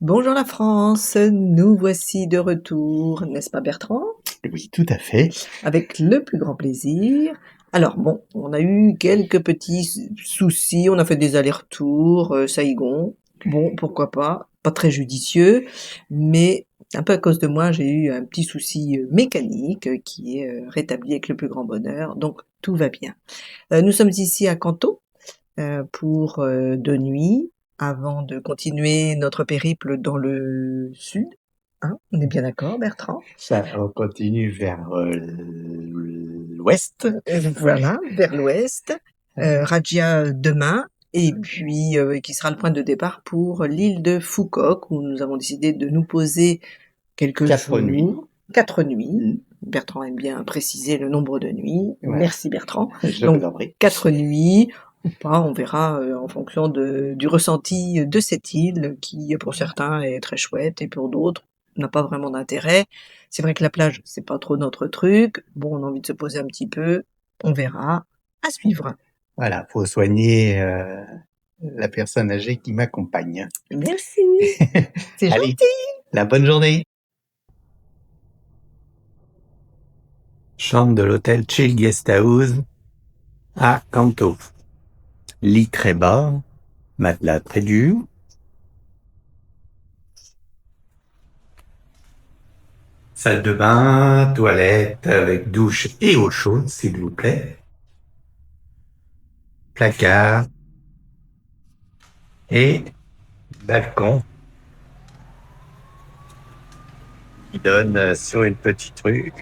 Bonjour la France, nous voici de retour, n'est-ce pas Bertrand? Oui, tout à fait. Avec le plus grand plaisir. Alors bon, on a eu quelques petits soucis, on a fait des allers-retours, Saïgon. Bon, pourquoi pas, pas très judicieux, mais un peu à cause de moi, j'ai eu un petit souci mécanique qui est rétabli avec le plus grand bonheur, donc tout va bien. Nous sommes ici à Canto pour 2 nuits avant de continuer notre périple dans le sud. Hein, on est bien d'accord, Bertrand? On continue vers l'ouest. Voilà, vers l'ouest. Raja demain, et puis qui sera le point de départ pour l'île de Foucault, où nous avons décidé de nous poser quelques 4 nuits. jours, 4 nuits. Mm. Bertrand aime bien préciser le nombre de nuits. Voilà. Merci Bertrand. Je Donc vous en prie. 4 nuits ou pas, on verra en fonction du ressenti de cette île qui pour certains est très chouette et pour d'autres n'a pas vraiment d'intérêt. C'est vrai que la plage, c'est pas trop notre truc. Bon, on a envie de se poser un petit peu. On verra. À suivre. Voilà, faut soigner la personne âgée qui m'accompagne. Merci. C'est Allez, gentil. la bonne journée. Chambre de l'hôtel Chill Guest House à Canto. Lit très bas, matelas très dur. Salle de bain, toilette avec douche et eau chaude, s'il vous plaît. Placard et balcon qui donne sur une petite rue.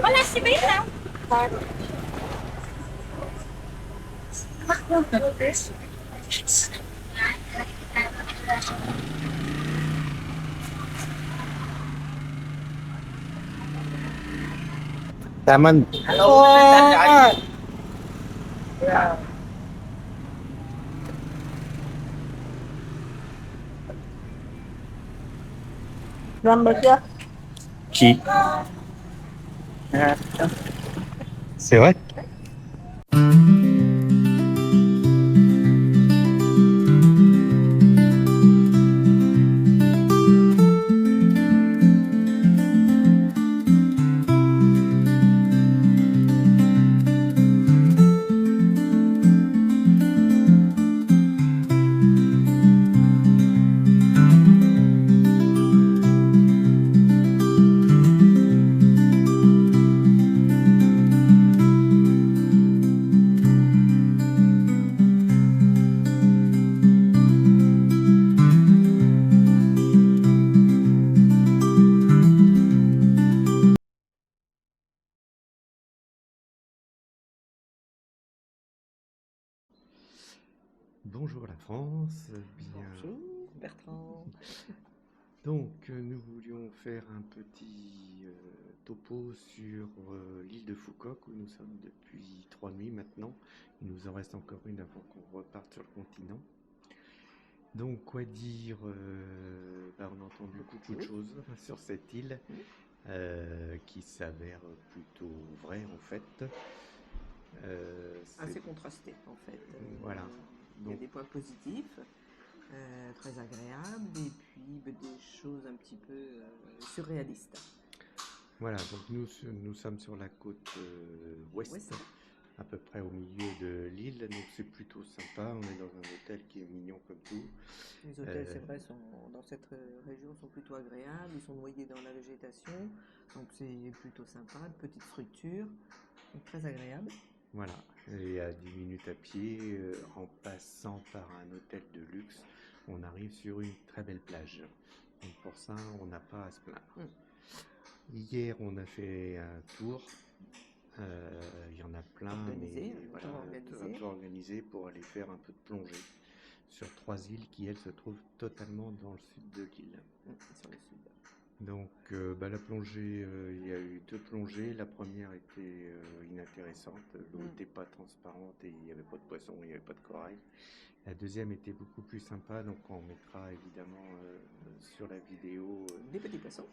Wala si Bella. Taman. Hamburger. Qui? C'est vrai? Bonjour la France, bien. Bonjour Bertrand. Donc nous voulions faire un petit topo sur l'île de Foucault où nous sommes depuis 3 nuits maintenant. Il nous en reste encore une avant qu'on reparte sur le continent. Donc quoi dire, on a entendu beaucoup de choses sur cette île qui s'avère plutôt vraie en fait. Assez contrasté en fait. Voilà. Il y a Donc, des points positifs, très agréables, et puis des choses un petit peu surréalistes. voilà, donc nous sommes sur la côte ouest, Ouest. à peu près au milieu de l'île, donc c'est plutôt sympa. On est dans un hôtel qui est mignon comme tout. Les hôtels, c'est vrai, dans cette région sont plutôt agréables, ils sont noyés dans la végétation, donc c'est plutôt sympa, de petites structures, donc très agréable. Voilà, et à 10 minutes à pied, en passant par un hôtel de luxe, on arrive sur une très belle plage. Donc pour ça, on n'a pas à se plaindre. Hier, on a fait un tour. Il y en a plein, Organisé, mais voilà, organisé. un tour organisé pour aller faire un peu de plongée sur 3 îles qui, elles, se trouvent totalement dans le sud de l'île. Sur le sud. Donc la plongée, il y a eu 2 plongées. La première était inintéressante, l'eau n'était pas transparente et il n'y avait pas de poisson, il n'y avait pas de corail. La deuxième était beaucoup plus sympa, donc on mettra évidemment sur la vidéo Des petits poissons.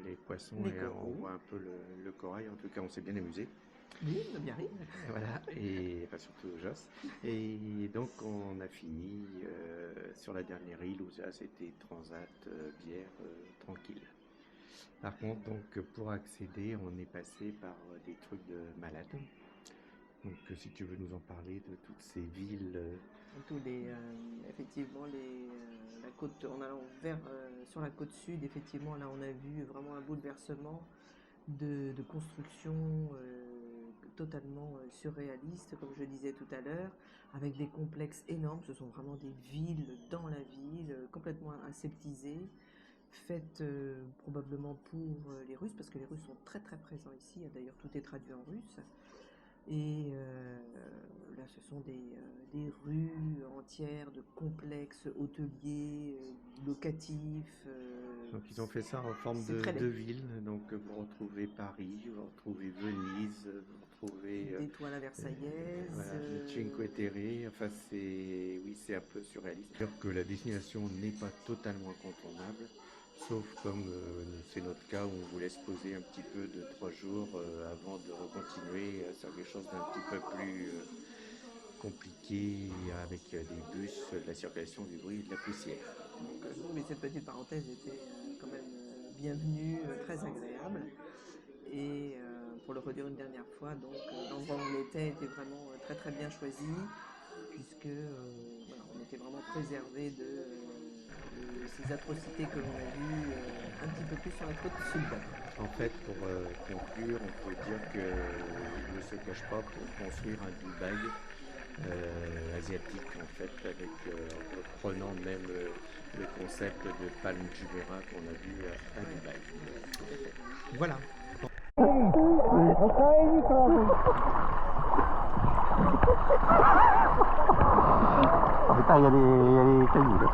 Les poissons Les et on coraux. voit un peu le corail. En tout cas, on s'est bien amusé. Oui, on a bien ri. Voilà, et enfin, surtout Joss. Et donc on a fini sur la dernière île où ça c'était transat, bière, tranquille. Par contre, donc pour accéder, on est passé par des trucs de malade. Donc si tu veux nous en parler de toutes ces villes. Tous les, effectivement, la côte, en allant vers, sur la côte sud, effectivement, là on a vu vraiment un bouleversement de construction totalement surréaliste, comme je disais tout à l'heure, avec des complexes énormes. Ce sont vraiment des villes dans la ville, complètement aseptisées, faites probablement pour les Russes, parce que les Russes sont très très présents ici. D'ailleurs, tout est traduit en russe. Et là, ce sont des rues entières de complexes hôteliers, locatifs. Donc ils ont fait ça en forme de ville. Donc vous retrouvez Paris, vous retrouvez Venise, vous retrouvez des toiles à Versaillaise. voilà, le Cinque Terre. Enfin c'est un peu surréaliste. C'est-à-dire que la destination n'est pas totalement incontournable, sauf comme c'est notre cas où on vous laisse poser un petit peu de 3 jours avant de recontinuer sur quelque chose d'un petit peu plus compliqué avec des bus, de la circulation, du bruit et de la poussière. Donc, mais cette petite parenthèse était quand même bienvenue, très agréable. Et pour le redire une dernière fois, donc l'endroit où on était vraiment très très bien choisi, puisque voilà, on était vraiment préservé de ces atrocités que l'on a vues un petit peu plus sur la côte sud. En fait, pour conclure, on peut dire qu'il ne se cache pas pour construire un Dubaï. asiatique en fait, avec reprenant même le concept de Palm Jumeirah qu'on a vu à Dubaï. Voilà. Putain, il y a les cailloux là.